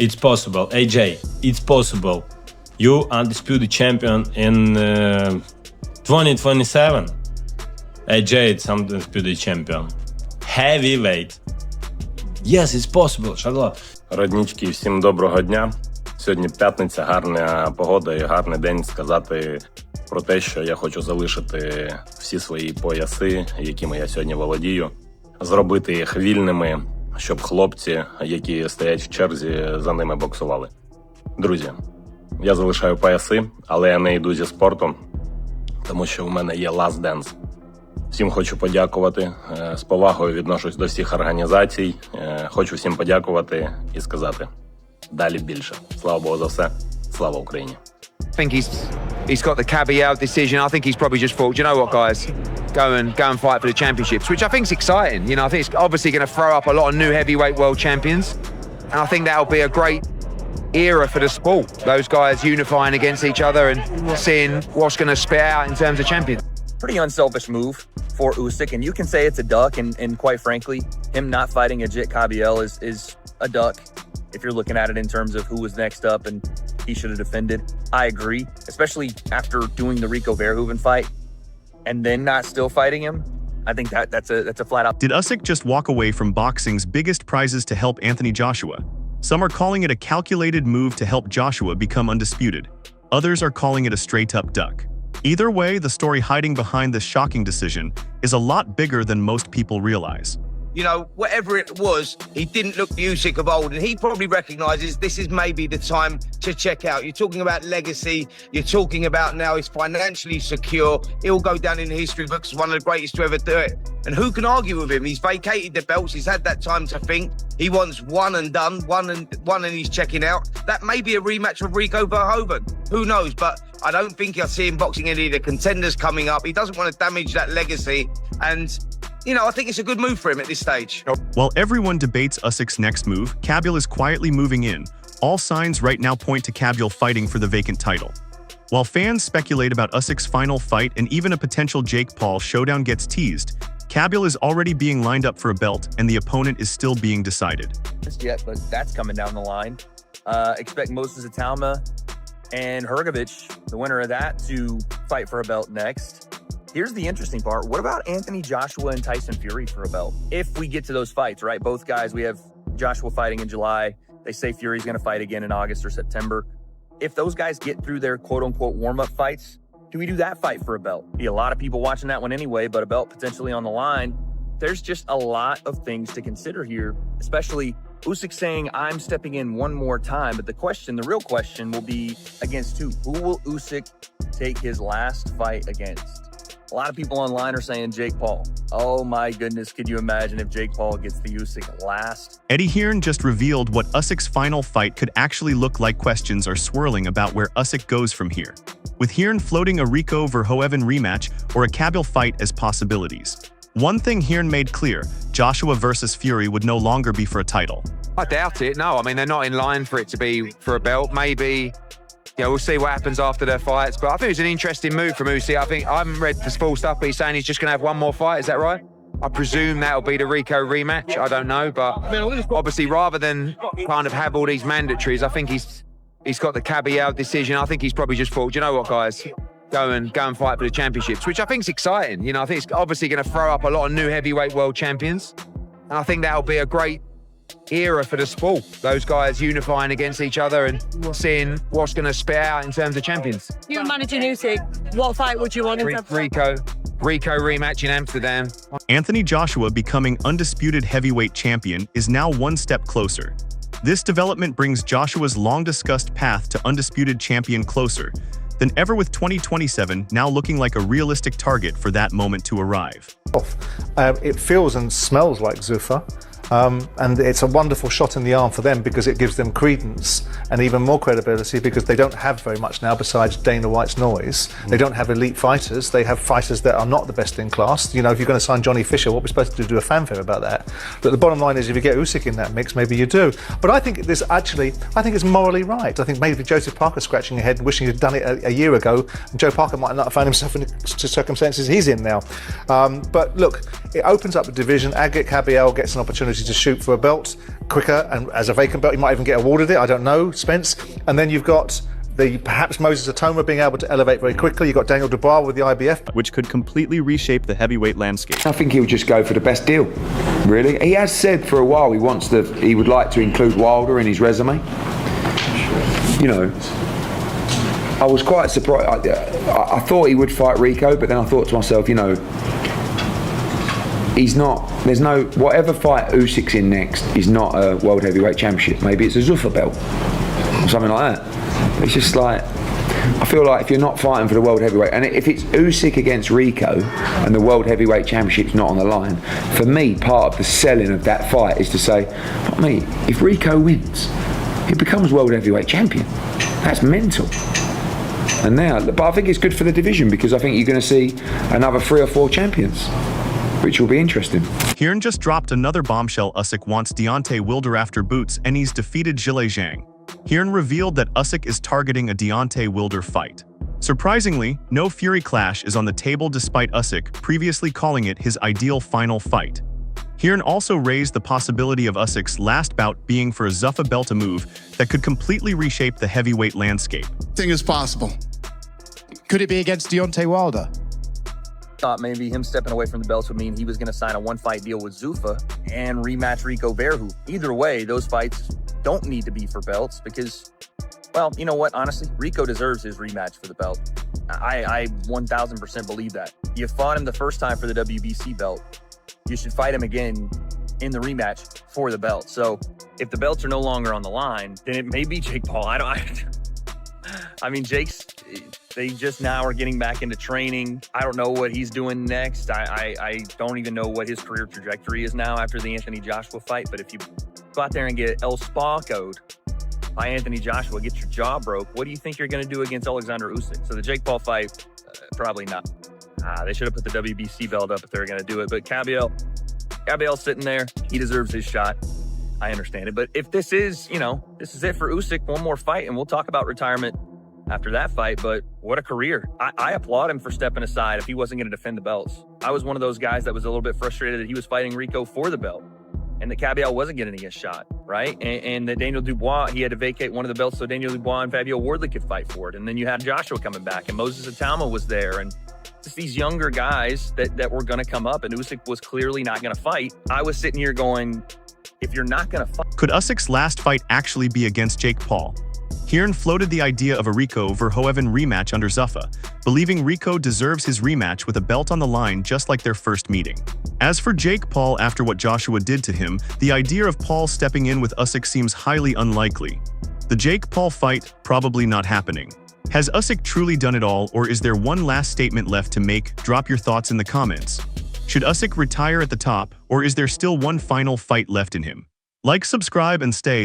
It's possible. AJ, it's possible. You undisputed champion in 2027. AJ, it's undisputed champion. Heavyweight. Yes, it's possible, Шарлот. Роднічки, всім доброго дня. Сьогодні п'ятниця, гарна погода і гарний день сказати про те, що я хочу залишити всі свої пояси, якими я сьогодні володію, зробити їх вільними, щоб хлопці, які стоять в черзі, за ними боксували. Друзі, я залишаю пояси, але я не йду зі спорту, тому що в мене є last dance. Всім хочу подякувати, з повагою відношусь до всіх організацій, хочу всім подякувати і сказати далі більше. Слава Богу за все, слава Україні. I think he's got the Caballero decision. I think he's probably just thought, you know what, guys, go and fight for the championships, which I think is exciting. You know, I think it's obviously going to throw up a lot of new heavyweight world champions, and I think that'll be a great era for the sport. Those guys unifying against each other and seeing what's going to spit out in terms of champions. Pretty unselfish move for Usyk, and you can say it's a duck, and quite frankly, him not fighting Ajit Kabiel is a duck if you're looking at it in terms of who was next up and he should have defended. I agree, especially after doing the Rico Verhoeven fight and then not still fighting him. I think that's a flat out. Did Usyk just walk away from boxing's biggest prizes to help Anthony Joshua? Some are calling it a calculated move to help Joshua become undisputed. Others are calling it a straight-up duck. Either way, the story hiding behind this shocking decision is a lot bigger than most people realize. You know, whatever it was, he didn't look the Usyk of old, and he probably recognises this is maybe the time to check out. You're talking about legacy, you're talking about now he's financially secure, he'll go down in the history books as one of the greatest to ever do it. And who can argue with him? He's vacated the belts, he's had that time to think, he wants one and done, one and he's checking out. That may be a rematch with Rico Verhoeven, who knows, but I don't think I see him boxing any of the contenders coming up. He doesn't want to damage that legacy, and you know, I think it's a good move for him at this stage. While everyone debates Usyk's next move, Kabiel is quietly moving in. All signs right now point to Kabiel fighting for the vacant title. While fans speculate about Usyk's final fight and even a potential Jake Paul showdown gets teased, Kabiel is already being lined up for a belt and the opponent is still being decided. Yet, but that's coming down the line. Expect Moses Itauma and Hrgović, the winner of that, to fight for a belt next. Here's the interesting part. What about Anthony Joshua and Tyson Fury for a belt? If we get to those fights, right? Both guys, we have Joshua fighting in July. They say Fury's going to fight again in August or September. If those guys get through their quote-unquote warm-up fights, do we do that fight for a belt? Be a lot of people watching that one anyway, but a belt potentially on the line. There's just a lot of things to consider here, especially Usyk saying, I'm stepping in one more time. But the real question will be against who? Who will Usyk take his last fight against? A lot of people online are saying Jake Paul. Oh my goodness, could you imagine if Jake Paul gets the Usyk last? Eddie Hearn just revealed what Usyk's final fight could actually look like. Questions are swirling about where Usyk goes from here, with Hearn floating a Rico Verhoeven rematch or a Kabiel fight as possibilities. One thing Hearn made clear, Joshua versus Fury would no longer be for a title. I doubt it, no. I mean, they're not in line for it to be for a belt. Maybe, yeah, we'll see what happens after their fights. But I think it's an interesting move from Usyk. I haven't read the full stuff, but he's saying he's just going to have one more fight. Is that right? I presume that'll be the Rico rematch. I don't know, but obviously rather than kind of have all these mandatories, I think he's got the Caballero decision. I think he's probably just thought, you know what, guys, go and fight for the championships, which I think is exciting. You know, I think it's obviously going to throw up a lot of new heavyweight world champions, and I think that'll be a great era for the sport. Those guys unifying against each other and seeing what's going to spit out in terms of champions. You're managing Usyk. What fight would you want him to have? Rico rematch in Amsterdam. Anthony Joshua becoming undisputed heavyweight champion is now one step closer. This development brings Joshua's long-discussed path to undisputed champion closer than ever, with 2027 now looking like a realistic target for that moment to arrive. It feels and smells like Zuffa. And it's a wonderful shot in the arm for them because it gives them credence and even more credibility because they don't have very much now besides Dana White's noise. They don't have elite fighters. They have fighters that are not the best in class. You know, if you're going to sign Johnny Fisher, what are we supposed to do a fanfare about that? But the bottom line is if you get Usyk in that mix, maybe you do. But I think it's morally right. I think maybe Joseph Parker scratching his head and wishing he'd done it a year ago, and Joe Parker might not have found himself in the circumstances he's in now. But look, it opens up a division. Agit Kabiel gets an opportunity opportunity to shoot for a belt quicker, and as a vacant belt, you might even get awarded it. I don't know, Spence. And then you've got perhaps Moses Atoma being able to elevate very quickly. You've got Daniel Dubois with the IBF, which could completely reshape the heavyweight landscape. I think he'll just go for the best deal, really. He has said for a while he would like to include Wilder in his resume. You know, I was quite surprised. I thought he would fight Rico, but then I thought to myself, you know, whatever fight Usyk's in next is not a World Heavyweight Championship. Maybe it's a Zuffa belt or something like that. It's just like, I feel like if you're not fighting for the World Heavyweight, and if it's Usyk against Rico and the World Heavyweight Championship's not on the line, for me, part of the selling of that fight is to say, but mate, if Rico wins, he becomes World Heavyweight Champion. That's mental. And now, but I think it's good for the division because I think you're going to see another 3 or 4 champions, which will be interesting. Hearn just dropped another bombshell. Usyk wants Deontay Wilder after Boots, and he's defeated Zhilei Zhang. Hearn revealed that Usyk is targeting a Deontay Wilder fight. Surprisingly, no Fury clash is on the table despite Usyk previously calling it his ideal final fight. Hearn also raised the possibility of Usyk's last bout being for a Zuffa belt, a move that could completely reshape the heavyweight landscape. Thing is possible. Could it be against Deontay Wilder? Thought maybe him stepping away from the belts would mean he was going to sign a one-fight deal with Zuffa and rematch Rico Verhoeven. Either way, those fights don't need to be for belts because, well, you know what? Honestly, Rico deserves his rematch for the belt. I 1,000% believe that. You fought him the first time for the WBC belt. You should fight him again in the rematch for the belt. So if the belts are no longer on the line, then it may be Jake Paul. I mean, they just now are getting back into training. I don't know what he's doing next. I don't even know what his career trajectory is now after the Anthony Joshua fight. But if you go out there and get El Spaco'd by Anthony Joshua, get your jaw broke, what do you think you're going to do against Oleksandr Usyk? So the Jake Paul fight, probably not. They should have put the WBC belt up if they were going to do it. But Cabiel's sitting there. He deserves his shot. I understand it. But if this is, this is it for Usyk, one more fight, and we'll talk about retirement after that fight. But what a career. I applaud him for stepping aside if he wasn't going to defend the belts. I was one of those guys that was a little bit frustrated that he was fighting Rico for the belt and that Cabiel wasn't getting a shot, right? And that Daniel Dubois, he had to vacate one of the belts so Daniel Dubois and Fabio Wardley could fight for it. And then you had Joshua coming back and Moses Atama was there. And just these younger guys that were going to come up, and Usyk was clearly not going to fight. I was sitting here going, if you're not going to fight... Could Usyk's last fight actually be against Jake Paul? Hearn floated the idea of a Rico Verhoeven rematch under Zuffa, believing Rico deserves his rematch with a belt on the line just like their first meeting. As for Jake Paul, after what Joshua did to him, the idea of Paul stepping in with Usyk seems highly unlikely. The Jake Paul fight, probably not happening. Has Usyk truly done it all, or is there one last statement left to make? Drop your thoughts in the comments. Should Usyk retire at the top, or is there still one final fight left in him? Like, subscribe, and stay